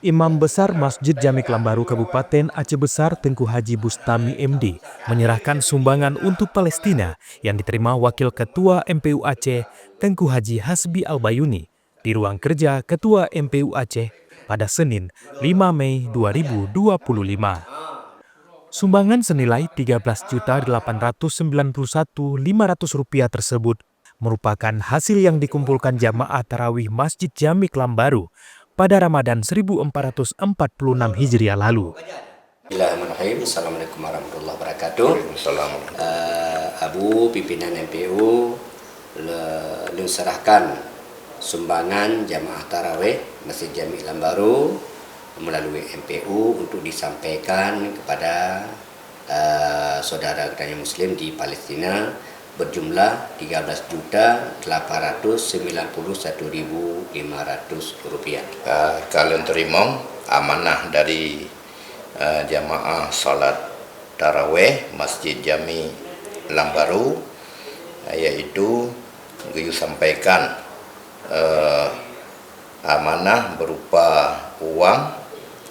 Imam Besar Masjid Jami Kelambaru Kabupaten Aceh Besar Tengku Haji Bustami MD menyerahkan sumbangan untuk Palestina yang diterima Wakil Ketua MPU Aceh Tengku Haji Hasbi Albayuni di ruang kerja Ketua MPU Aceh pada Senin 5 Mei 2025. Sumbangan senilai Rp13.891.500 tersebut merupakan hasil yang dikumpulkan jamaah tarawih Masjid Jami Kelambaru pada Ramadan 1446 Hijriah lalu. Bismillahirrahmanirrahim. Assalamualaikum warahmatullahi wabarakatuh. Abu pimpinan MPU serahkan sumbangan jamaah tarawih Masjid Jami Kelambaru melalui MPU untuk disampaikan kepada saudara kita Muslim di Palestina berjumlah Rp13.891.500. Kalian terima amanah dari jamaah salat tarawih Masjid Jami Kelambaru, yaitu Gayu sampaikan amanah berupa uang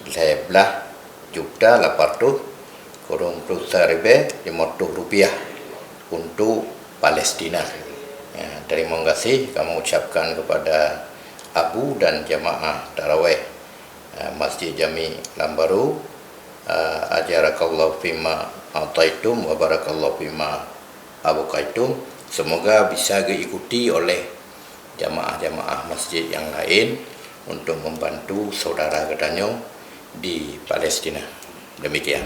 11.800.500 rupiah untuk Palestina. Ya, terima kasih kami ucapkan kepada Abu dan jamaah tarawih Masjid Jami Kelambaru. Ajarakallahu fima ataitum wa barakallahu fima abqaitum. Semoga bisa diikuti oleh jamaah-jamaah masjid yang lain untuk membantu saudara kedanyo di Palestina. Demikian.